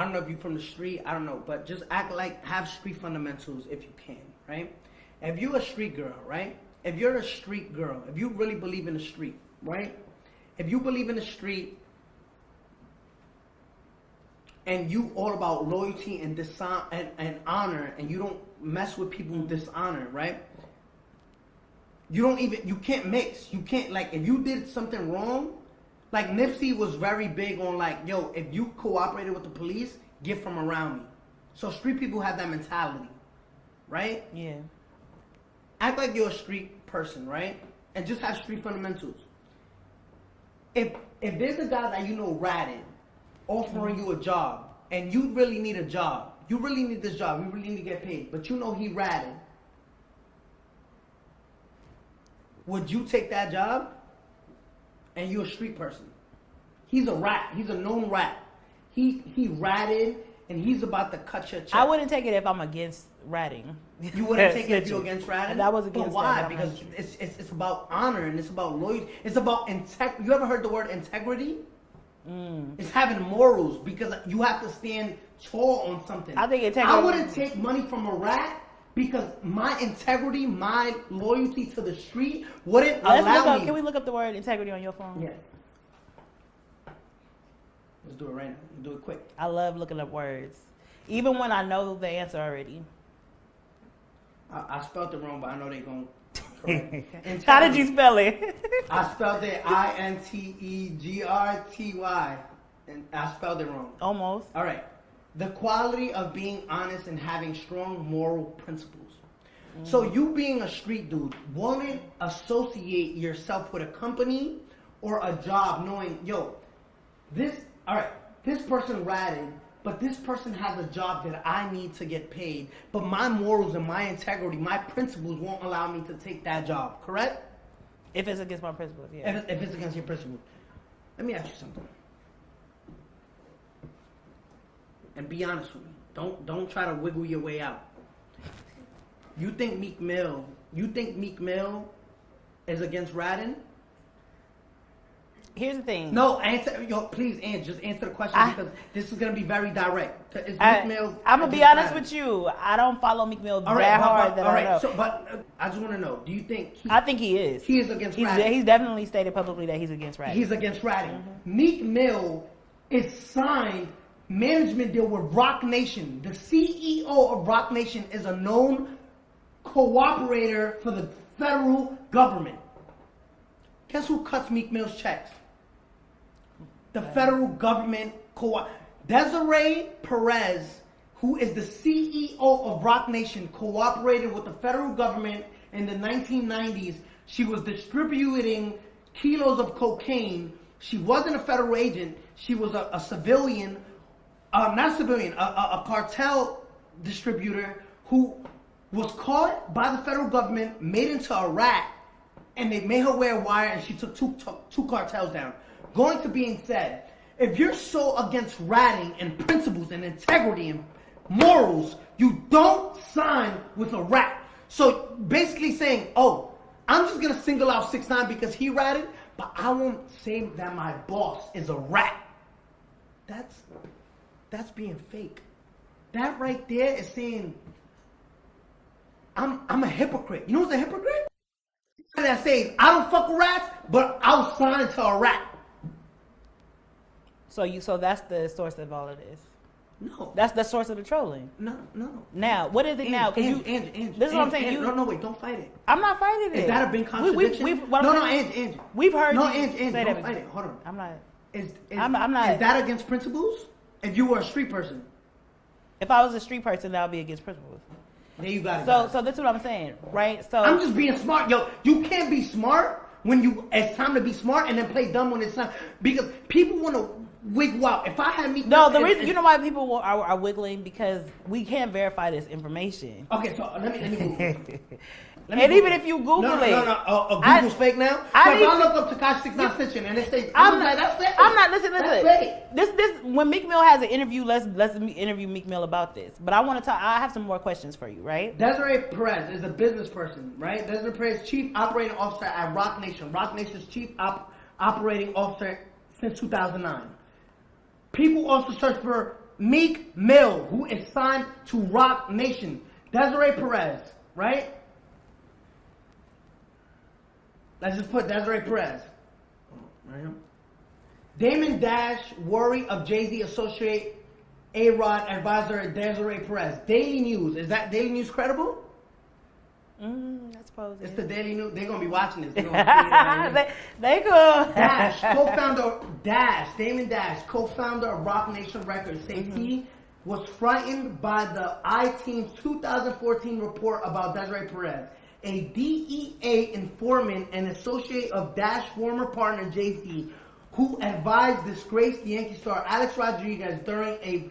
I don't know if you're from the street, I don't know, but just act like, have street fundamentals if you can, right? If you're a street girl, right? If you're a street girl, if you really believe in the street, right? If you believe in the street and you all about loyalty and and honor, and you don't mess with people who dishonor, right? You can't mix. You can't, like, if you did something wrong, like Nipsey was very big on, like, yo, if you cooperated with the police, get from around me. So street people have that mentality, right? Yeah. Act like you're a street person, right? And just have street fundamentals. If there's a guy that you know ratted, offering you a job, and you really need a job, you really need this job, you really need to get paid, but you know he ratted, would you take that job? And you're a street person. He's a rat. He's a known rat. He ratted, and he's about to cut your check. I wouldn't take it if I'm against ratting. You wouldn't take it if you're against ratting? That was against. But why? That, because it's about honor, and it's about loyalty. It's about integrity. You ever heard the word integrity? It's having morals, because you have to stand tall on something. I think integrity. I wouldn't take money from a rat, because my integrity, my loyalty to the street wouldn't allow me. Can we look up the word integrity on your phone? Yeah. Let's do it right now. Let's do it quick. I love looking up words, even when I know the answer already. I spelled it wrong, but I know they're going to correct. How did you spell it? I spelled it Integrity, and I spelled it wrong. Almost. All right. The quality of being honest and having strong moral principles. So you being a street dude, wouldn't associate yourself with a company or a job knowing, yo, this person ratted, but this person has a job that I need to get paid, but my morals and my integrity, my principles won't allow me to take that job, correct? If it's against my principles, yeah. If it's against your principles. Let me ask you something. And be honest with me. Don't try to wiggle your way out. You think Meek Mill is against ratting? Here's the thing. No, please, just answer the question, because this is going to be very direct. I'm going to be honest with you. I don't follow Meek Mill that hard that I know. But I just want to know, do you think I think he is. He is against ratting. He's definitely stated publicly that he's against ratting. He's against ratting. Meek Mill is signed management deal with Roc Nation. The CEO of Roc Nation is a known cooperator for the federal government. Guess who cuts Meek Mill's checks? The federal government. Desiree Perez, who is the CEO of Roc Nation, cooperated with the federal government in the 1990s. She was distributing kilos of cocaine. She wasn't a federal agent. She was a civilian, a cartel distributor who was caught by the federal government, made into a rat, and they made her wear a wire, and she took two cartels down. Going to being said, if you're so against ratting and principles and integrity and morals, you don't sign with a rat. So basically saying, oh, I'm just going to single out 6ix9ine because he ratted, but I won't say that my boss is a rat. That's being fake. That right there is saying, I'm a hypocrite. You know what's a hypocrite? That says, I don't fuck with rats, but I'll sign to a rat. So that's the source of all of this. No. That's the source of the trolling. No. Now, what is it now? Angie, this is what I'm saying. No, wait, don't fight it. I'm not fighting it. Is that a big contradiction? Angie. We've heard Angie, say don't that. fight it. Hold on. I'm not. I'm not. Is that against principles? If you were a street person? If I was a street person, that would be against principles. There you got it. So that's what I'm saying, right? So I'm just being smart. Yo, you can't be smart when it's time to be smart and then play dumb when it's time. Because people want to wiggle out. If I had me... No, the reason... You know why people are wiggling? Because we can't verify this information. Okay, so let me Google. And even if you Google it... No. Google's fake now? If I look up Tekashi 6ix9ine snitching and it says... that's fake. I'm not... Listen. That's fake. This when Meek Mill has an interview, let's interview Meek Mill about this. But I want to talk... I have some more questions for you, right? Desiree Perez is a business person, right? Desiree Perez, Chief Operating Officer at Roc Nation. Roc Nation's Chief Operating Officer since 2009. People also search for Meek Mill, who is signed to Rock Nation. Desiree Perez, right? Let's just put Desiree Perez. Right here. Damon Dash, worry of Jay-Z associate A-Rod advisor Desiree Perez. Daily News. Is that Daily News credible? I suppose it's the Daily News. They're gonna be watching this. They're gonna they could. Dash, co-founder Damon Dash, co-founder of Rock Nation Records, says he was frightened by the I-Team's 2014 report about Desiree Perez, a DEA informant and associate of Dash former partner Jay-Z, who advised disgraced Yankee star Alex Rodriguez during a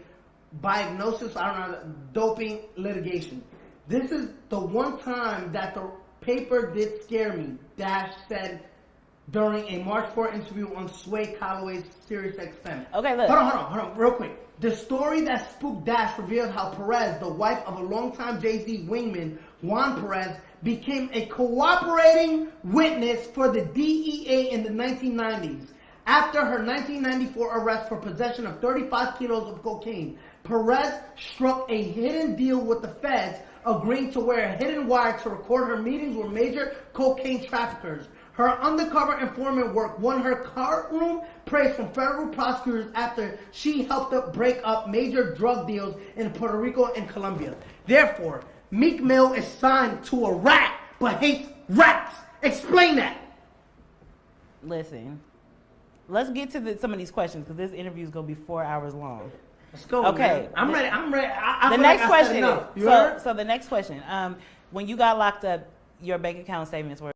diagnosis, doping litigation. This is the one time that the paper did scare me, Dash said during a March 4 interview on Sway Calloway's Sirius XM. Okay, look. Hold on, real quick. The story that spooked Dash revealed how Perez, the wife of a longtime Jay-Z wingman, Juan Perez, became a cooperating witness for the DEA in the 1990s. After her 1994 arrest for possession of 35 kilos of cocaine, Perez struck a hidden deal with the feds, agreeing to wear a hidden wire to record her meetings with major cocaine traffickers. Her undercover informant work won her courtroom praise from federal prosecutors after she helped to break up major drug deals in Puerto Rico and Colombia. Therefore, Meek Mill is signed to a rat but hates rats. Explain that. Listen, let's get to some of these questions because this interview is going to be 4 hours long. Let's go. Okay. Man. I'm ready. The next question. So the next question. When you got locked up, your bank account statements were